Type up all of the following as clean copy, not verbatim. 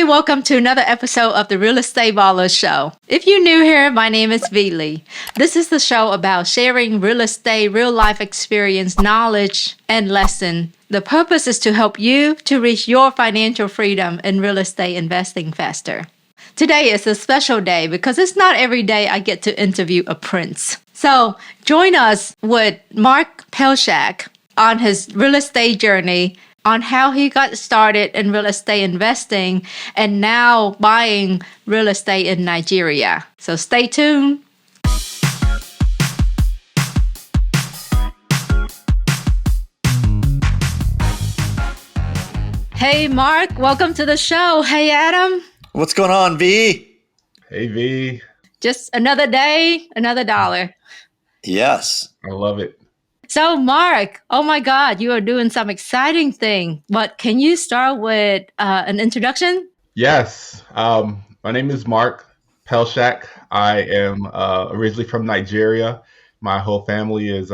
welcome to another episode of the Real Estate Ballers Show. If you're new here, my name is V. Lee. This is the show about sharing real estate, real life experience, knowledge, and lesson. The purpose is to help you to reach your financial freedom in real estate investing faster. Today is a special day because it's not every day I get to interview a prince. So join us with Mark Pelshak on his real estate journey, on how he got started in real estate investing and now buying real estate in Nigeria. So stay tuned. Hey, Mark, welcome to the show. Hey, Adam. What's going on, V? Hey, V. Just another day, another dollar. Yes. I love it. So, Mark, oh my God, you are doing some exciting thing. But can you start with an introduction? Yes. My name is Mark Pelshak. I am originally from Nigeria. My whole family is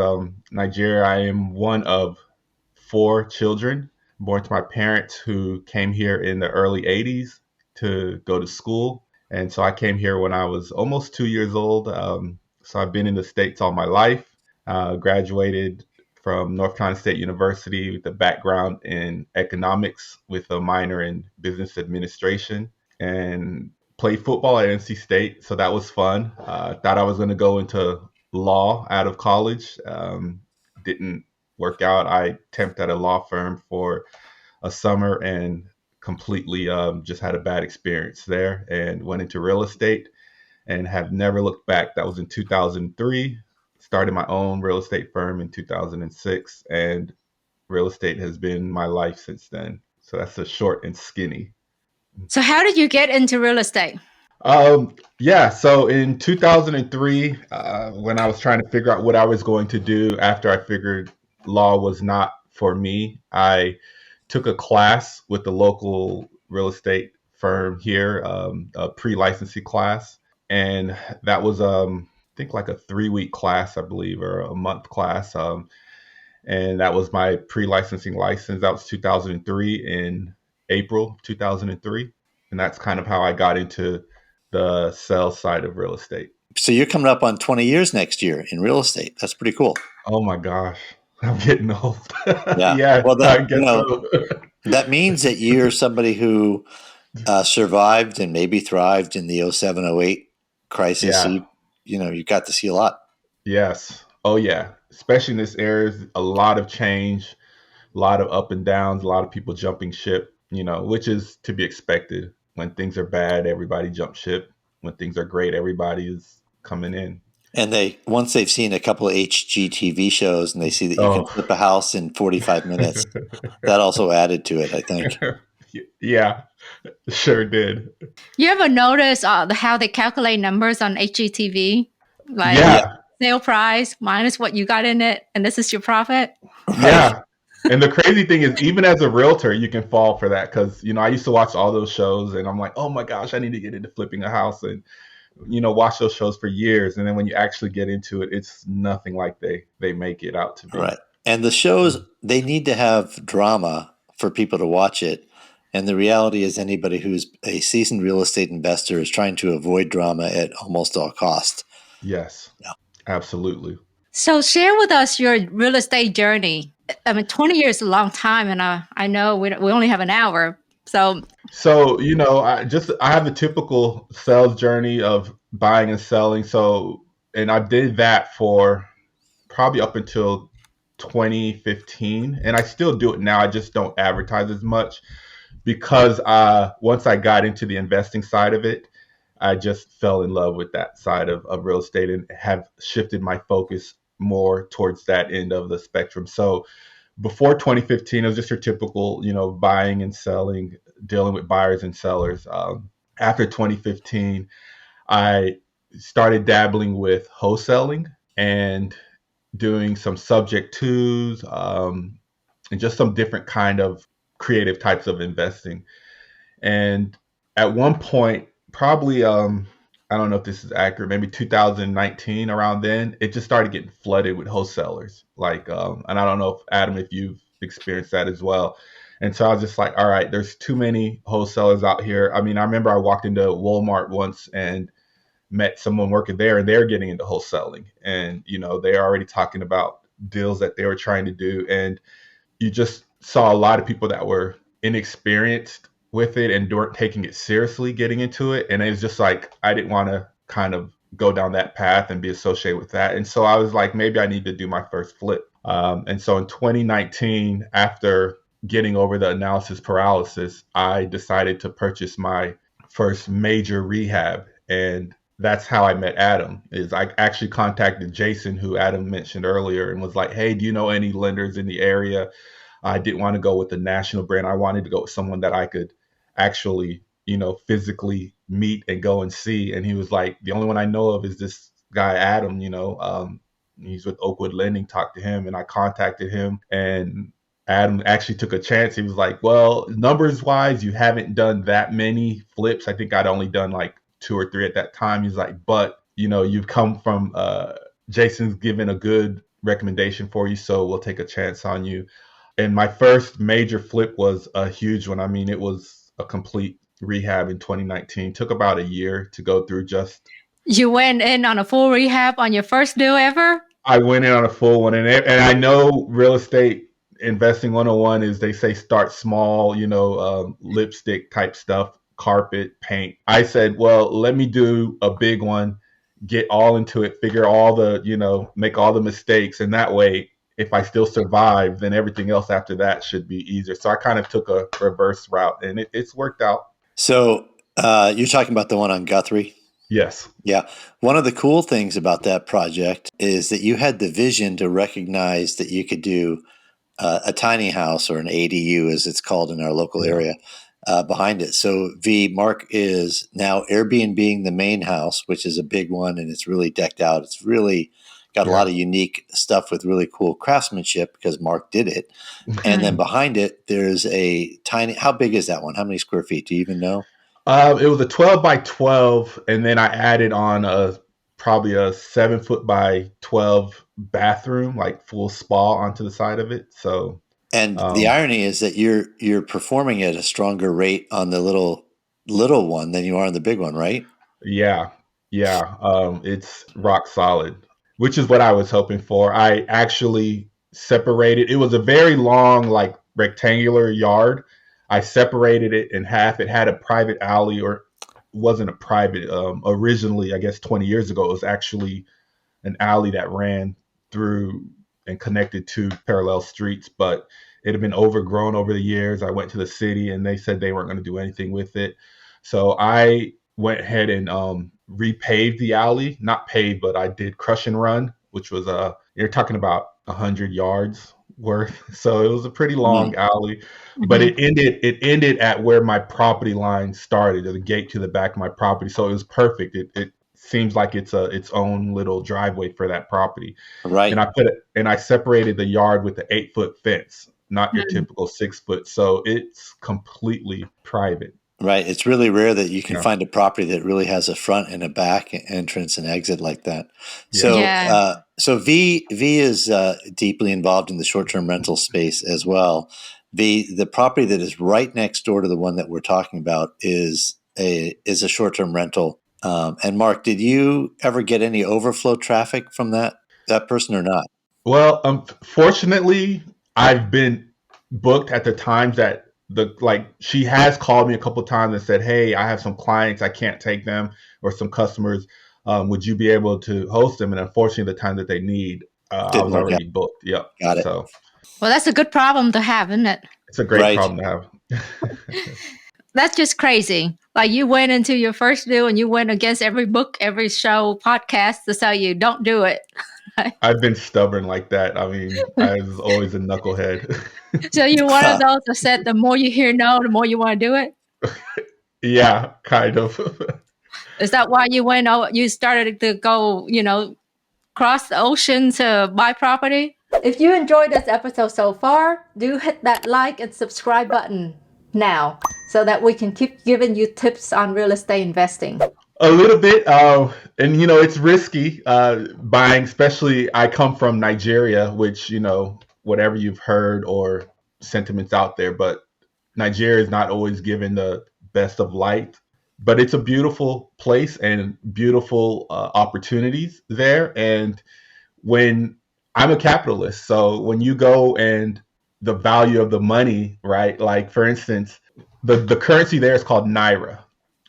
Nigeria. I am one of 4 children born to my parents who came here in the early 80s to go to school. And so I came here when I was almost 2 years old. So I've been in the States all my life. Graduated from North Carolina State University with a background in economics with a minor in business administration, and played football at NC State. So that was fun. Thought I was going to go into law out of college. Didn't work out. I temped at a law firm for a summer and completely just had a bad experience there and went into real estate and have never looked back. That was in 2003. Started my own real estate firm in 2006, and real estate has been my life since then. So that's a short and skinny. So how did you get into real estate? So in 2003, when I was trying to figure out what I was going to do after I figured law was not for me, I took a class with the local real estate firm here, a pre-licensing class. And that was I think like a 3-week class, I believe, or a month class. And that was my pre-licensing license. That was 2003 in April 2003. And that's kind of how I got into the sales side of real estate. So you're coming up on 20 years next year in real estate. That's pretty cool. Oh my gosh, I'm getting old. Yeah. Yeah, Well, I guess so. that means that you're somebody who survived and maybe thrived in the 07, 08 crisis. Yeah. So you got to see a lot. Yes. Oh, yeah. Especially in this area, a lot of change, a lot of up and downs, a lot of people jumping ship, which is to be expected. When things are bad, everybody jumps ship. When things are great, everybody is coming in. And once they've seen a couple of HGTV shows and they see that you can flip a house in 45 minutes, that also added to it, I think. Yeah, sure did. You ever notice how they calculate numbers on HGTV? Like sale price minus what you got in it, and this is your profit? Yeah. And the crazy thing is, even as a realtor, you can fall for that because, I used to watch all those shows and I'm like, oh my gosh, I need to get into flipping a house and, watch those shows for years. And then when you actually get into it, it's nothing like they make it out to be. Right. And the shows, they need to have drama for people to watch it. And the reality is anybody who's a seasoned real estate investor is trying to avoid drama at almost all cost. Yes, absolutely. So share with us your real estate journey. 20 years is a long time, and I know we only have an hour. So I have the typical sales journey of buying and selling. And I did that for probably up until 2015, and I still do it now. I just don't advertise as much because once I got into the investing side of it, I just fell in love with that side of real estate and have shifted my focus more towards that end of the spectrum. So before 2015, it was just your typical, buying and selling, dealing with buyers and sellers. After 2015, I started dabbling with wholesaling and doing some subject twos and just some different kind of creative types of investing. And at one point, probably I don't know if this is accurate, maybe 2019, around then, it just started getting flooded with wholesalers. And I don't know if Adam, if you've experienced that as well. And so I was just like, all right, there's too many wholesalers out here. I mean, I remember I walked into Walmart once and met someone working there, and they're getting into wholesaling, and they're already talking about deals that they were trying to do. And you just saw a lot of people that were inexperienced with it and weren't taking it seriously getting into it. And it was just like, I didn't want to kind of go down that path and be associated with that. And so I was like, maybe I need to do my first flip. And so in 2019, after getting over the analysis paralysis, I decided to purchase my first major rehab. And that's how I met Adam. Is I actually contacted Jason, who Adam mentioned earlier, and was like, hey, do you know any lenders in the area? I didn't want to go with the national brand. I wanted to go with someone that I could actually, physically meet and go and see. And he was like, the only one I know of is this guy, Adam, he's with Oakwood Lending. Talked to him, and I contacted him, and Adam actually took a chance. He was like, well, numbers wise, you haven't done that many flips. I think I'd only done like 2 or 3 at that time. He's like, but you've come from Jason's given a good recommendation for you, so we'll take a chance on you. And my first major flip was a huge one. I mean, it was a complete rehab in 2019. Took about a year to go through. You went in on a full rehab on your first deal ever? I went in on a full one, and I know real estate investing 101 is, they say start small, lipstick type stuff, carpet, paint. I said, well, let me do a big one, get all into it, figure all the, make all the mistakes. And that way, if I still survive, then everything else after that should be easier. So I kind of took a reverse route, and it's worked out. So you're talking about the one on Guthrie? Yes. Yeah. One of the cool things about that project is that you had the vision to recognize that you could do a tiny house, or an ADU as it's called in our local area, behind it. So Mark is now Airbnb-ing the main house, which is a big one, and it's really decked out. It's really got a lot of unique stuff with really cool craftsmanship because Mark did it. And then behind it, there's a tiny, how big is that one? How many square feet? Do you even know? It was a 12 by 12, and then I added on probably a 7 foot by 12 bathroom, like full spa onto the side of it. So, and the irony is that you're performing at a stronger rate on the little one than you are on the big one, right? Yeah. It's rock solid, which is what I was hoping for. I actually separated. It was a very long, like rectangular yard. I separated it in half. It had a private alley, or wasn't a private. Originally, I guess 20 years ago, it was actually an alley that ran through and connected 2 parallel streets, but it had been overgrown over the years. I went to the city, and they said they weren't going to do anything with it. So I went ahead and repaved the alley. Not paved, but I did crush and run, which was you're talking about 100 yards worth. So it was a pretty long alley, but it ended at where my property line started, at the gate to the back of my property. So it was perfect. It seems like it's its own little driveway for that property. Right. And I separated the yard with the 8-foot fence, not your typical 6-foot. So it's completely private. Right. It's really rare that you can find a property that really has a front and a back entrance and exit like that. So V is deeply involved in the short-term rental space as well. The property that is right next door to the one that we're talking about is a short-term rental. And Mark, did you ever get any overflow traffic from that person or not? Well, fortunately, I've been booked at the times that she has called me a couple of times and said, hey, I have some clients, I can't take them, or some customers, would you be able to host them? And unfortunately, the time that they need, I was already booked. Yep. Got it. So, well, that's a good problem to have, isn't it? It's a great problem to have. That's just crazy. Like, you went into your first deal and you went against every book, every show, podcast to tell you don't do it. I've been stubborn like that. I mean, I was always a knucklehead. So you're one of those that said the more you hear no, the more you want to do it? Yeah, kind of. Is that why you started to go, cross the ocean to buy property? If you enjoyed this episode so far, do hit that like and subscribe button now so that we can keep giving you tips on real estate investing. A little bit, and it's risky buying, especially I come from Nigeria, which, whatever you've heard or sentiments out there, but Nigeria is not always given the best of light, but it's a beautiful place and beautiful opportunities there. And when I'm a capitalist, so when you go and the value of the money, right? Like for instance, the currency there is called naira,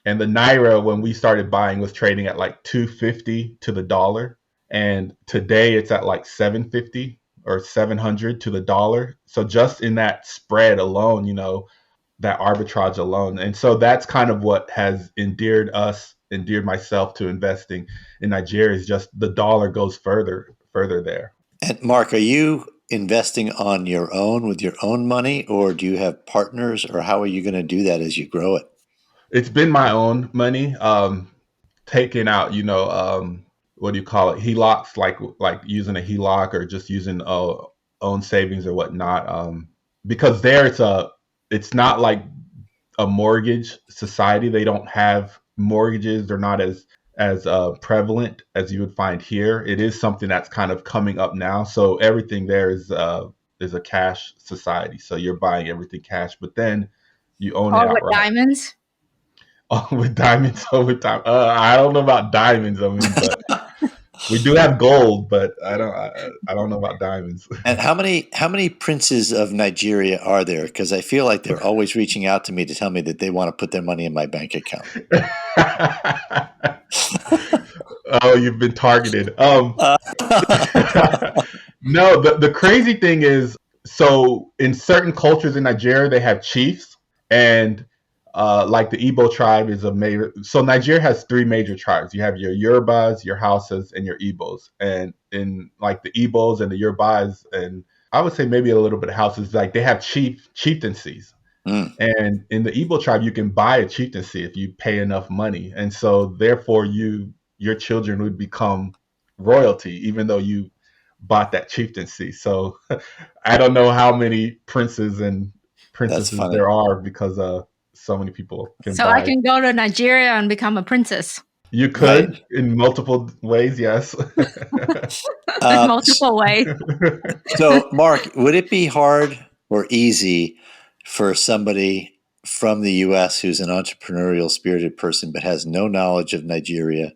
and the naira when we started buying was trading at like 250 to the dollar, and today it's at like 750 or 700 to the dollar. So just in that spread alone, that arbitrage alone. And so that's kind of what has endeared myself to investing in Nigeria is just the dollar goes further there. And Mark, are you investing on your own with your own money, or do you have partners, or how are you going to do that as you grow it? It's been my own money, taken out, what do you call it? HELOCs, like using a HELOC or just using own savings or whatnot. Because there it's not like a mortgage society. They don't have mortgages. They're not as prevalent as you would find here. It is something that's kind of coming up now. So everything there is a cash society. So you're buying everything cash, but then you own it Or with outright. diamonds? Oh, with diamonds over time. I don't know about diamonds. I mean, but we do have gold, but I don't know about diamonds. And how many princes of Nigeria are there? Because I feel like they're always reaching out to me to tell me that they want to put their money in my bank account. Oh, you've been targeted. Uh, No, the crazy thing is, so in certain cultures in Nigeria, they have chiefs, and like the Igbo tribe is a major. So Nigeria has three major tribes. You have your Yorubas, your Hausas, and your Igbos. And in like the Igbos and the Yorubas, and I would say maybe a little bit of Hausas, like they have chieftaincies. mm, And in the Igbo tribe, you can buy a chieftaincy if you pay enough money, and so therefore your children would become royalty, even though you bought that chieftaincy. So I don't know how many princes and that's princesses funny. there are because so many people can So I buy. can go to Nigeria and become a princess You Right. could in multiple ways, yes. in Uh, multiple ways. so, Mark, would it be hard or easy for somebody from the U.S. who's an entrepreneurial spirited person but has no knowledge of Nigeria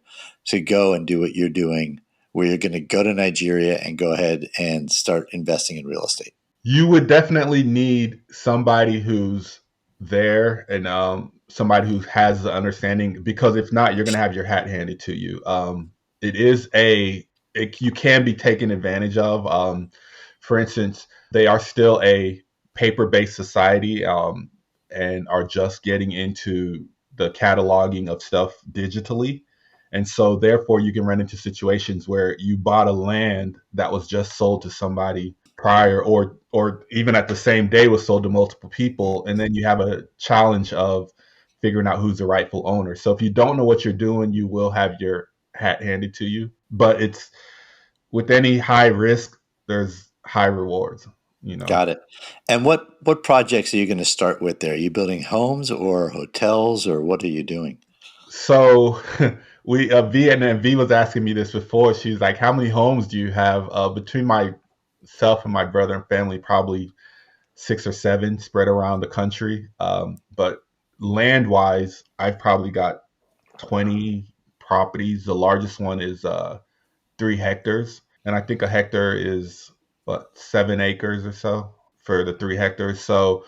to go and do what you're doing, where you're going to go to Nigeria and go ahead and start investing in real estate? You would definitely need somebody who's there and somebody who has the understanding, because if not, you're going to have your hat handed to you. It is you can be taken advantage of. For instance, they are still a paper based society, and are just getting into the cataloging of stuff digitally. And so, therefore, you can run into situations where you bought a land that was just sold to somebody prior, or even at the same day was sold to multiple people, and then you have a challenge of figuring out who's the rightful owner. So if you don't know what you're doing, you will have your hat handed to you. But it's with any high risk, there's high rewards, you know. Got it. And what projects are you going to start with there? Are you building homes or hotels, or what are you doing? So we V was asking me this before. She's like, "How many homes do you have?" Between myself and my brother and family, probably six or seven spread around the country. But land wise, I've probably got 20 properties. The largest one is 3 hectares, and I think a hectare is what 7 acres or so for the 3 hectares. So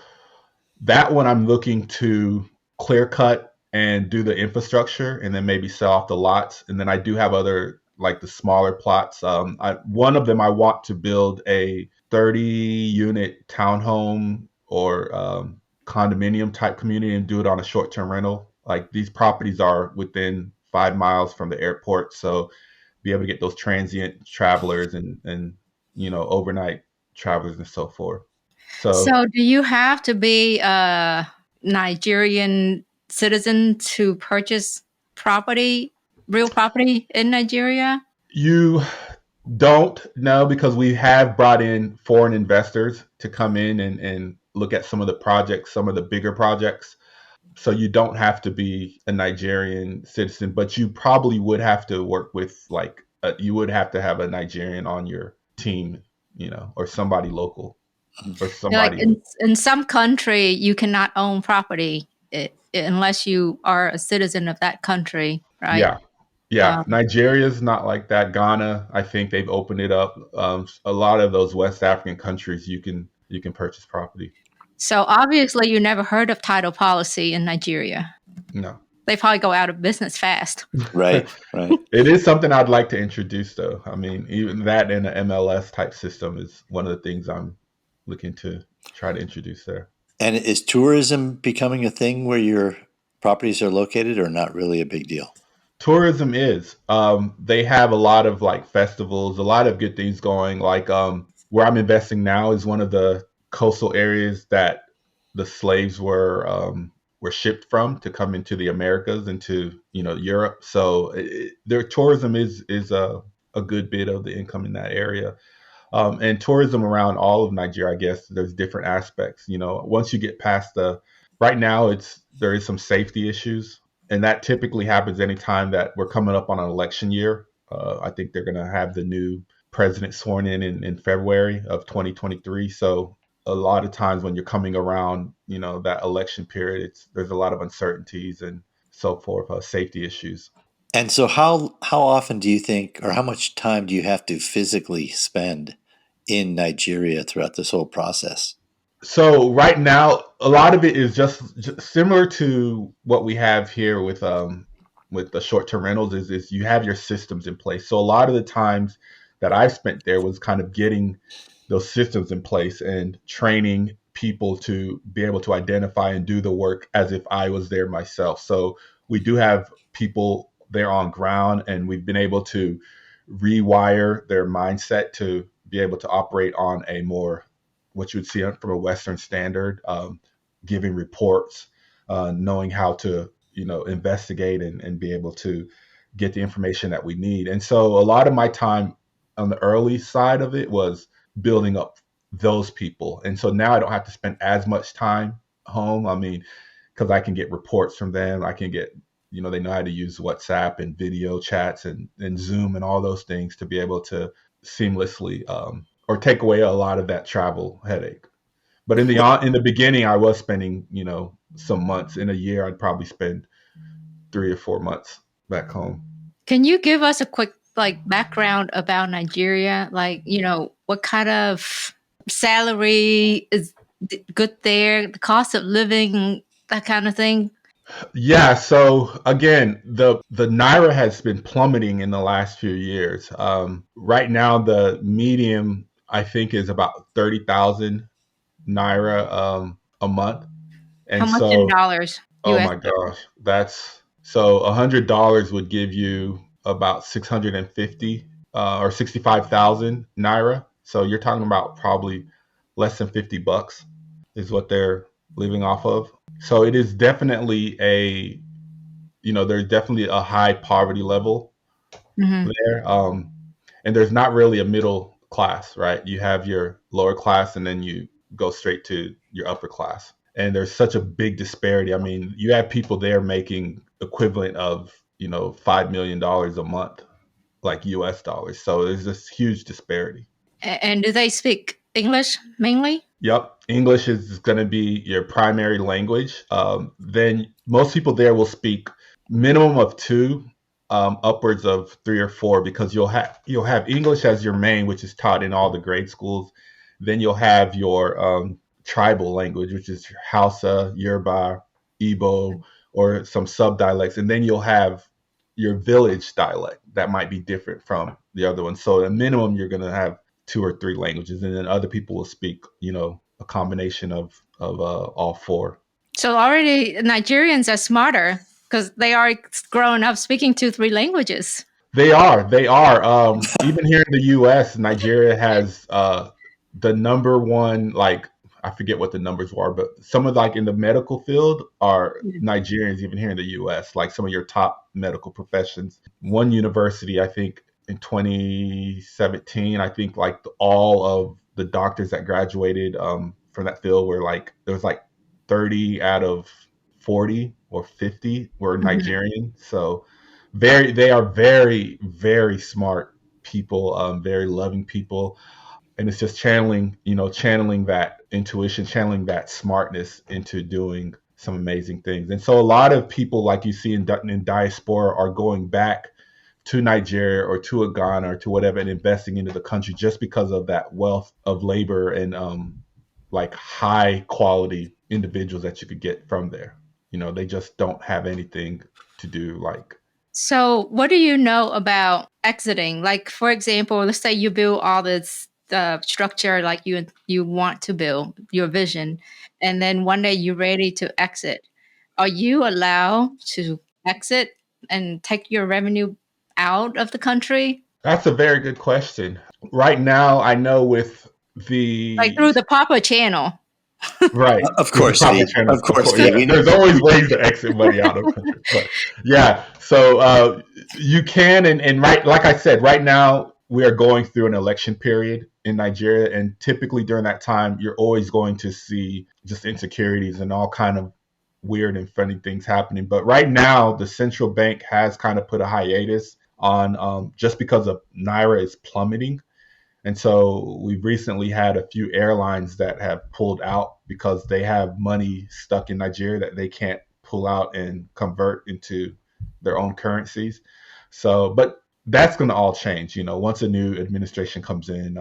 that one I'm looking to clear cut and do the infrastructure and then maybe sell off the lots. And then I do have other like the smaller plots. One of them I want to build a 30 unit townhome or condominium type community and do it on a short term rental. Like these properties are within 5 miles from the airport, so be able to get those transient travelers and overnight travelers and so forth. So So do you have to be a Nigerian citizen to purchase property, real property in Nigeria? you don't know, because we have brought in foreign investors to come in and look at some of the projects, some of the bigger projects. So you don't have to be a Nigerian citizen, but you probably would have to work with you would have to have a Nigerian on your team, or somebody local. or Like somebody. in some country, you cannot own property unless you are a citizen of that country, right? Yeah, yeah. Um, Nigeria's not like that. Ghana, I think they've opened it up. A lot of those West African countries, you can purchase property. so obviously, you never heard of title policy in Nigeria. No. They probably go out of business fast. Right, right. It is something I'd like to introduce, though. I mean, even that in an MLS type system is one of the things I'm looking to try to introduce there. And is tourism becoming a thing where your properties are located, or not really a big deal? Tourism is. They have a lot of like festivals, a lot of good things going. Like where I'm investing now is one of the coastal areas that the slaves were shipped from to come into the Americas, into Europe. So their tourism is a good bit of the income in that area. And tourism around all of Nigeria, I guess there's different aspects. Once you get past right now, there is some safety issues, and that typically happens anytime that we're coming up on an election year. I think they're going to have the new president sworn in February of 2023. So a lot of times when you're coming around, that election period, there's a lot of uncertainties and so forth, safety issues. And so how often do you think, or how much time do you have to physically spend in Nigeria throughout this whole process? So right now, a lot of it is just similar to what we have here with the short term rentals. Is you have your systems in place. So a lot of the times that I've spent there was kind of getting those systems in place and training people to be able to identify and do the work as if I was there myself. So we do have people there on ground, and we've been able to rewire their mindset to be able to operate on a more what you would see from a Western standard, giving reports, knowing how to investigate and be able to get the information that we need. And so a lot of my time on the early side of it was building up those people. And so now I don't have to spend as much time home. I mean, because I can get reports from them. I can get, they know how to use WhatsApp and video chats and Zoom and all those things to be able to seamlessly or take away a lot of that travel headache. But in the beginning, I was spending, some months. In a year, I'd probably spend 3 or 4 months back home. Can you give us a quick background about Nigeria? Like, what kind of salary is good there, the cost of living, that kind of thing? Yeah. So again, the naira has been plummeting in the last few years. Right now, the medium I think is about 30,000 naira a month, How and much in so dollars? oh US. my gosh, that's so $100 would give you about 650 or 65,000 naira. So you're talking about probably less than $50 is what they're living off of. So it is definitely there's definitely a high poverty level Hmm. there. And there's not really a middle class, right? You have your lower class and then you go straight to your upper class. And there's such a big disparity. I mean, you have people there making equivalent of, $5 million a month, like US dollars. So there's this huge disparity. And do they speak English mainly? Yep. English is going to be your primary language. Then most people there will speak minimum of two, upwards of three or four, because you'll have English as your main, which is taught in all the grade schools. Then you'll have your tribal language, which is your Hausa, Yoruba, Igbo, or some sub dialects, and then you'll have your village dialect that might be different from the other one. So at minimum, you're going to have two or three languages, and then other people will speak, a combination of all four. So already Nigerians are smarter because they are growing up speaking two, three languages. They are. Even here in the U.S., Nigeria has the number one, like I forget what the numbers were, but some of like in the medical field are Nigerians. Even here in the U.S., like some of your top medical professions. One university, I think, in 2017, I think like all of the doctors that graduated from that field were like there was like 30 out of 40 or 50 were Mhm. Nigerian. So they are very, very smart people, very loving people. And it's just channeling that intuition, channeling that smartness into doing some amazing things. And so a lot of people, like you see in diaspora, are going back to Nigeria or to Ghana or to whatever and investing into the country just because of that wealth of labor and like high quality individuals that you could get from there. They just don't have anything to do like. So, what do you know about exiting? Like, for example, let's say you build all this structure like you want to build your vision, and then one day you're ready to exit. Are you allowed to exit and take your revenue out of the country, That's a very good question. Right now, I know with like the through the proper channel? right Of through the course, proper Steve. channels, Of of course, course. Steve. Yeah, We know. there's always ways to exit money out of the country, but yeah. So you can, and right, like I said, right now we are going through an election period in Nigeria, and typically during that time, you're always going to see just insecurities and all kind of weird and funny things happening. But right now, the central bank has kind of put a hiatus on just because of Naira is plummeting. And so we've recently had a few airlines that have pulled out because they have money stuck in Nigeria that they can't pull out and convert into their own currencies. So, but that's going to all change. Once a new administration comes in,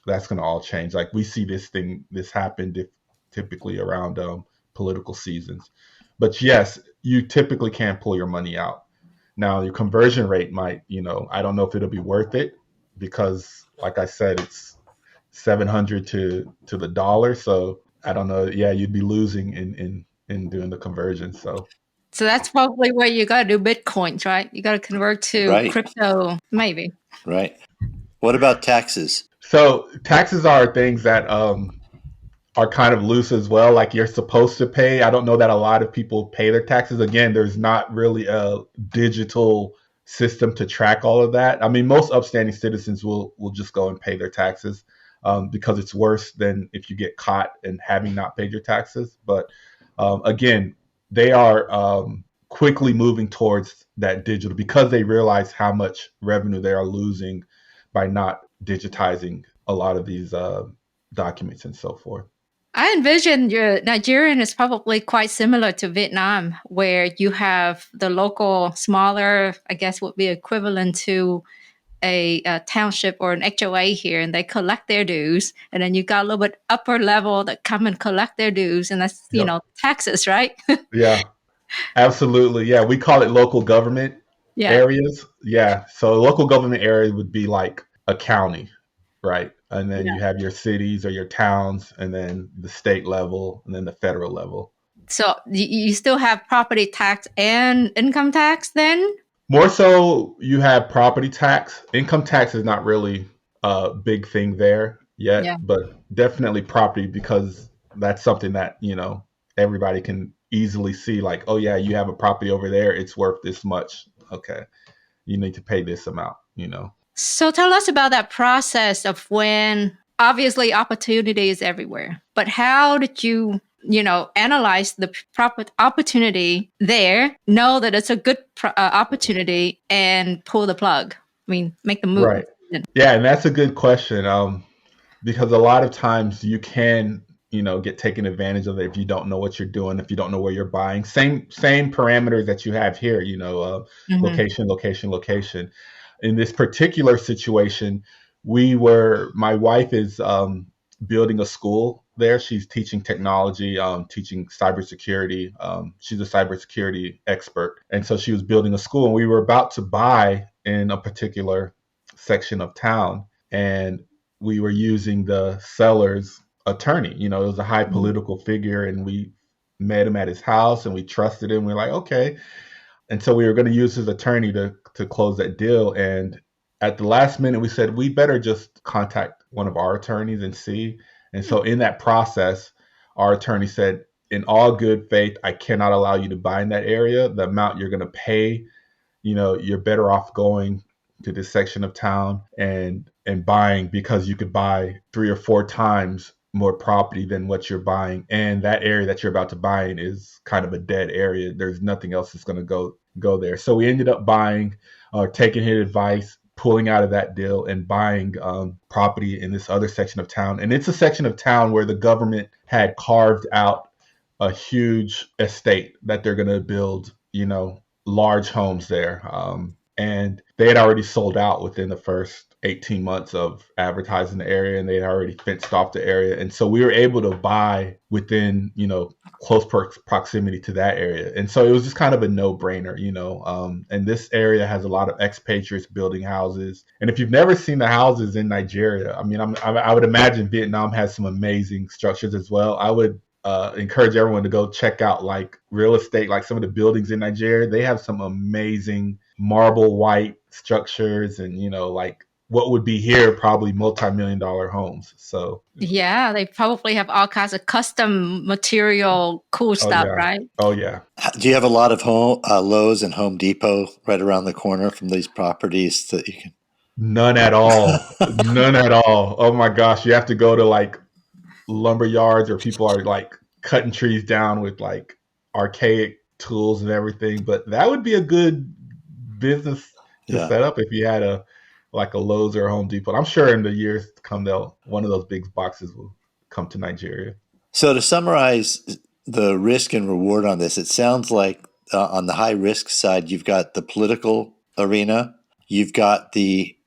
that's going to all change. Like we see this happened typically around political seasons. But yes, you typically can't pull your money out. Now, your conversion rate might, I don't know if it'll be worth it because, like I said, it's 700 to the dollar. So I don't know. Yeah, you'd be losing in doing the conversion. So So that's probably where you got to do Bitcoins, right? You got to convert to Right. crypto, maybe. Right. What about taxes? taxes are things that are kind of loose as well. Like you're supposed to pay. I don't know that a lot of people pay their taxes. Again, there's not really a digital system to track all of that. I mean, most upstanding citizens will just go and pay their taxes because it's worse than if you get caught and having not paid your taxes. But again, they are quickly moving towards that digital because they realize how much revenue they are losing by not digitizing a lot of these documents and so forth. I envision your Nigerian is probably quite similar to Vietnam, where you have the local smaller, I guess would be equivalent to a township or an HOA here, and they collect their dues. And then you got a little bit upper level that come and collect their dues, and that's, Yep. taxes, right? Yeah, absolutely. Yeah, we call it local government Yeah. areas. Yeah, so a local government area would be like a county, right? And then Yeah. you have your cities or your towns, and then the state level, and then the federal level. So you still have property tax and income tax then? More so, you have property tax. Income tax is not really a big thing there yet, Yeah. but definitely property because that's something that, everybody can easily see like, oh yeah, you have a property over there, it's worth this much. Okay. You need to pay this amount. So tell us about that process of when obviously opportunity is everywhere, but how did you, analyze the proper opportunity there, know that it's a good opportunity and pull the plug? I mean, make the move. Right. Yeah, and that's a good question. Because a lot of times you can, get taken advantage of it if you don't know what you're doing, if you don't know where you're buying. Same parameters that you have here, Mhm. location, location, location. In this particular situation, my wife is building a school there. She's teaching technology, teaching cybersecurity. She's a cybersecurity expert. And so she was building a school, and we were about to buy in a particular section of town. And we were using the seller's attorney. It was a high Mhm. political figure, and we met him at his house and we trusted him. We're like, okay. And so we were going to use his attorney to close that deal. And at the last minute, we said, we better just contact one of our attorneys and see. And so in that process, our attorney said, in all good faith, I cannot allow you to buy in that area. The amount you're going to pay, you're better off going to this section of town and buying because you could buy 3 or 4 times more property than what you're buying, and that area that you're about to buy in is kind of a dead area. There's nothing else that's going to go there. So we ended up buying or taking his advice, pulling out of that deal and buying property in this other section of town. And it's a section of town where the government had carved out a huge estate that they're going to build, large homes there. And they had already sold out within the first 18 months of advertising the area, and they had already fenced off the area. And so we were able to buy within, close proximity to that area. And so it was just kind of a no-brainer, and this area has a lot of expatriates building houses. And if you've never seen the houses in Nigeria, I mean, I would imagine Vietnam has some amazing structures as well. I would encourage everyone to go check out like real estate, like some of the buildings in Nigeria. They have some amazing marble white structures, and like what would be here probably multi-million-dollar homes. So Yeah, they probably have all kinds of custom material, cool stuff, yeah. right? Oh yeah. Do you have a lot of Lowe's and Home Depot right around the corner from these properties that you can? None at all. None at all. Oh my gosh, you have to go to like lumber yards, or people are like cutting trees down with like archaic tools and everything. But that would be a good business to set up if you had a Lowe's or a Home Depot. I'm sure in the years to come, one of those big boxes will come to Nigeria. So to summarize the risk and reward on this, it sounds like on the high risk side, you've got the political arena, you've got the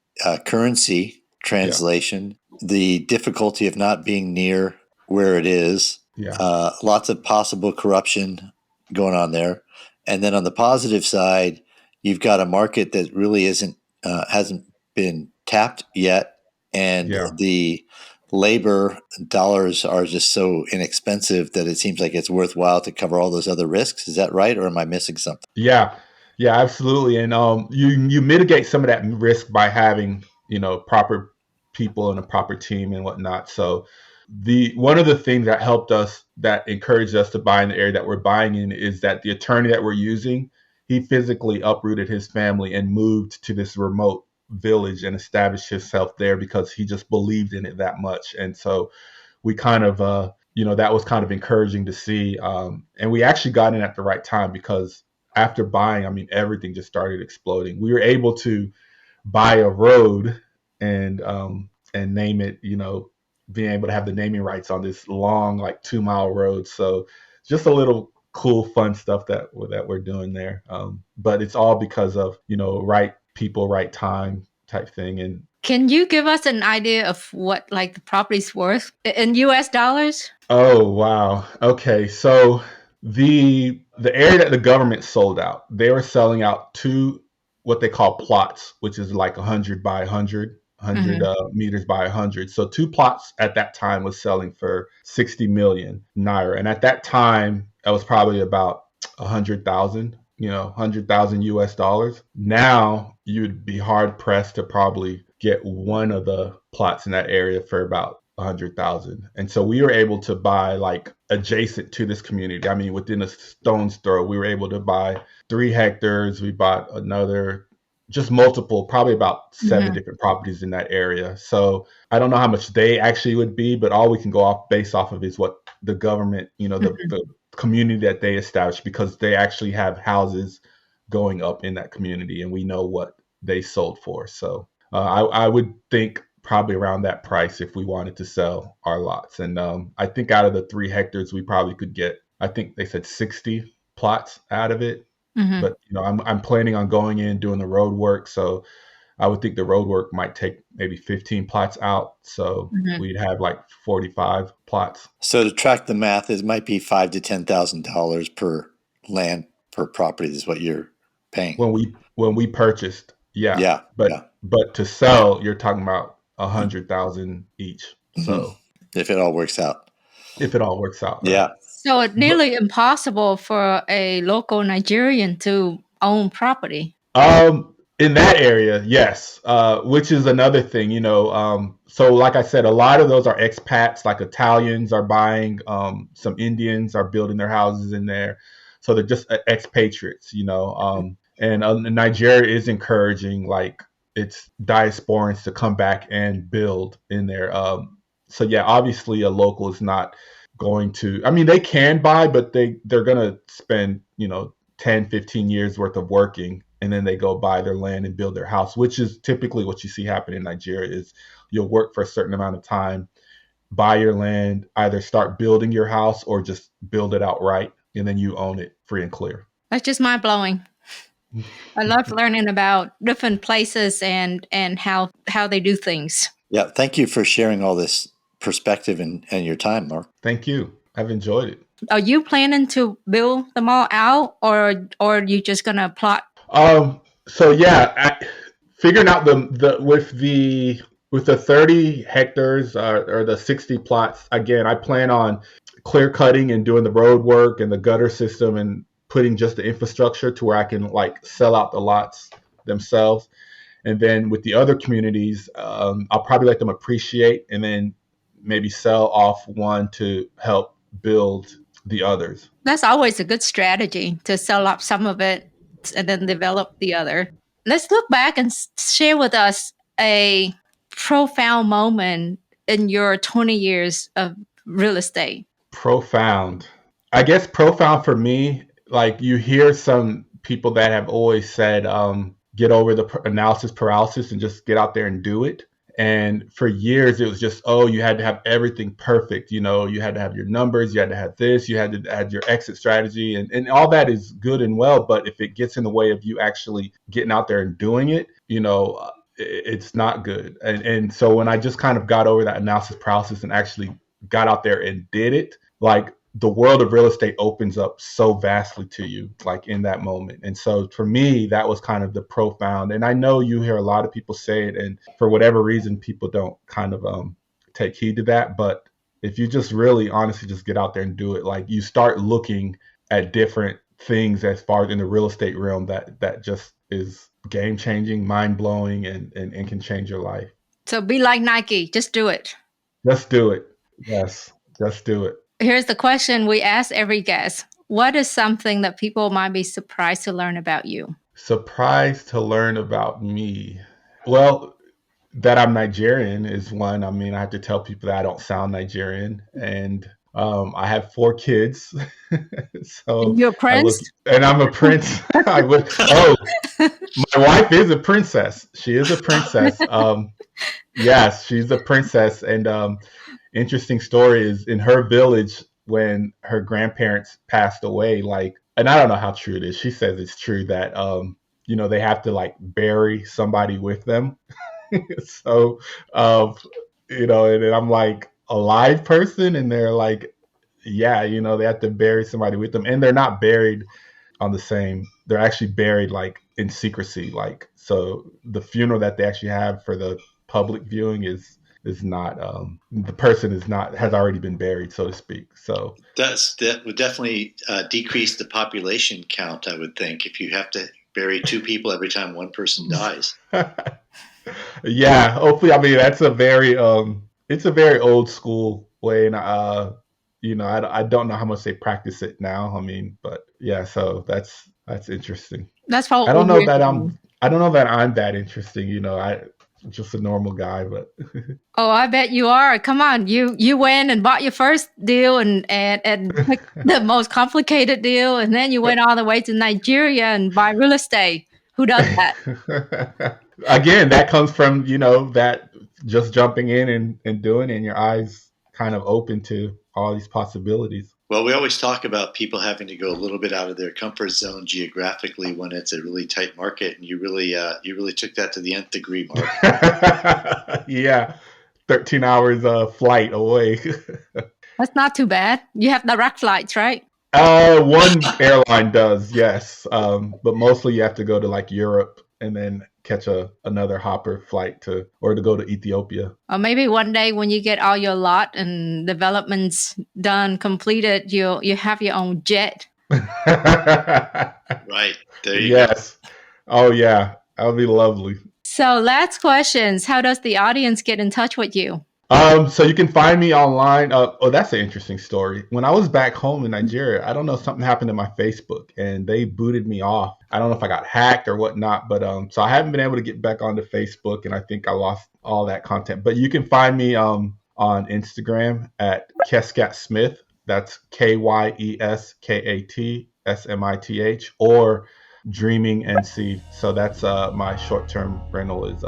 currency translation, the difficulty of not being near where it is, lots of possible corruption going on there. And then on the positive side, you've got a market that really hasn't been tapped yet. And the labor dollars are just so inexpensive that it seems like it's worthwhile to cover all those other risks. Is that right? Or am I missing something? Yeah, absolutely. And you mitigate some of that risk by having, proper people and a proper team and whatnot. So one of the things that helped us, that encouraged us to buy in the area that we're buying in, is that the attorney that we're using, he physically uprooted his family and moved to this remote village and established himself there because he just believed in it that much. And so we kind of, that was kind of encouraging to see. And we actually got in at the right time, because after buying, I mean, everything just started exploding. We were able to buy a road and name it, being able to have the naming rights on this long, like 2-mile road. So just a little cool, fun stuff that we're doing there. But it's all because of, right people, right time type thing. And can you give us an idea of what like the property's worth in US dollars? Oh, wow. Okay. So the area that the government sold out, they were selling out two what they call plots, which is like 100 by 100, meters by 100. So two plots at that time was selling for 60 million naira. And at that time, that was probably about 100,000, 100,000 US dollars. Now you'd be hard pressed to probably get one of the plots in that area for about 100,000. And so we were able to buy like adjacent to this community. I mean, within a stone's throw, we were able to buy 3 hectares. We bought another, just multiple, probably about 7 different properties in that area. So I don't know how much they actually would be, but all we can go based off of is what the government, the community that they established, because they actually have houses going up in that community, and we know what they sold for. So I would think probably around that price if we wanted to sell our lots. And I think out of the 3 hectares, we probably could get, I think they said 60 plots out of it. But I'm planning on going in, doing the road work. So I would think the road work might take maybe 15 plots out. So we'd have like 45 plots. So to track the math, it might be $5,000 to $10,000 per land per property is what you're paying. When we purchased, but to sell, you're talking about 100,000 each. So if it all works out. Right? Yeah. So it's nearly impossible for a local Nigerian to own property. In that area, yes. Which is another thing, so like I said, a lot of those are expats, like Italians are buying, some Indians are building their houses in there. So they're just expatriates, and Nigeria is encouraging like its diasporans to come back and build in there. So yeah, obviously a local is not going to, I mean, they can buy, but they're going to spend, 10, 15 years worth of working and then they go buy their land and build their house, which is typically what you see happen in Nigeria. Is you'll work for a certain amount of time, buy your land, either start building your house or just build it outright, and then you own it free and clear. That's just mind blowing. I love learning about different places and how they do things. Yeah, thank you for sharing all this perspective and your time, Mark. Thank you. I've enjoyed it. Are you planning to build them all out, or are you just gonna plot? So yeah, figuring out the with the 30 hectares or the 60 plots. Again, I plan on clear cutting and doing the road work and the gutter system and putting just the infrastructure to where I can like sell out the lots themselves. And then with the other communities, I'll probably let them appreciate and then maybe sell off one to help build the others. That's always a good strategy, to sell up some of it and then develop the other. Let's look back and share with us a profound moment in your 20 years of real estate. Profound. I guess profound for me, like you hear some people that have always said, get over the analysis paralysis and just get out there and do it. And for years, it was just, oh, you had to have everything perfect. You know, you had to have your numbers, you had to have this, you had to have your exit strategy, and all that is good and well. But if it gets in the way of you actually getting out there and doing it, you know, it's not good. And so when I just kind of got over that analysis paralysis and actually got out there and did it, like the world of real estate opens up so vastly to you, like in that moment. And so for me, that was kind of the profound. And I know you hear a lot of people say it, and for whatever reason, people don't kind of take heed to that. But if you just really honestly just get out there and do it, like you start looking at different things as far as in the real estate realm that just is game changing, mind blowing, and can change your life. So be like Nike, just do it. Just do it. Yes, just do it. Here's the question we ask every guest. What is something that people might be surprised to learn about you? Surprised to learn about me? Well, that I'm Nigerian is one. I mean, I have to tell people that I don't sound Nigerian, and I have 4 kids. So And you're a prince? and I'm a prince. I would. Oh, my wife is a princess. She is a princess. Yes, she's a princess, and interesting story is in her village when her grandparents passed away, like, and I don't know how true it is. She says it's true that you know, they have to like bury somebody with them. So you know, and then I'm like a live person, and they're like, yeah, you know, they have to bury somebody with them, and they're not buried on the same. They're actually buried like in secrecy, like, so the funeral that they actually have for the public viewing is not the person is not has already been buried, so to speak. So that would definitely decrease the population count, I would think, if you have to bury 2 people every time one person dies. Yeah, hopefully. I mean, that's a very it's a very old school way, and you know, I don't know how much they practice it now. I mean, but yeah, so that's interesting. That's probably I don't know that I'm that interesting. You know, I'm just a normal guy, but Oh, I bet you are. Come on, you went and bought your first deal and picked the most complicated deal, and then you went all the way to Nigeria and buy real estate. Who does that? Again, that comes from, you know, that just jumping in and doing it, and your eyes kind of open to all these possibilities. Well, we always talk about people having to go a little bit out of their comfort zone geographically when it's a really tight market, and you really took that to the nth degree, Mark. Yeah, 13 hours flight away. That's not too bad. You have direct flights, right? One airline does, yes, but mostly you have to go to like Europe and then catch another hopper flight to go to Ethiopia. Or maybe one day when you get all your lot and developments done, completed, you have your own jet. Right. There you go. Yes. Oh yeah, that would be lovely. So last questions. How does the audience get in touch with you? So you can find me online. Oh, that's an interesting story. When I was back home in Nigeria, I don't know, something happened to my Facebook and they booted me off. I don't know if I got hacked or whatnot, but so I haven't been able to get back onto Facebook, and I think I lost all that content. But you can find me on Instagram at Keskat Smith. That's KYESKAT SMITH, or Dreaming NC. So that's my short-term rental is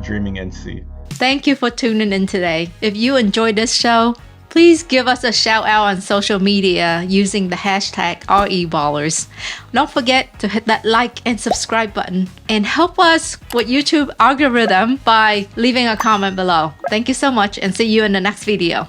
Dreaming NC. Thank you for tuning in today. If you enjoyed this show, please give us a shout out on social media using the hashtag REBallers. Don't forget to hit that like and subscribe button and help us with YouTube algorithm by leaving a comment below. Thank you so much and see you in the next video.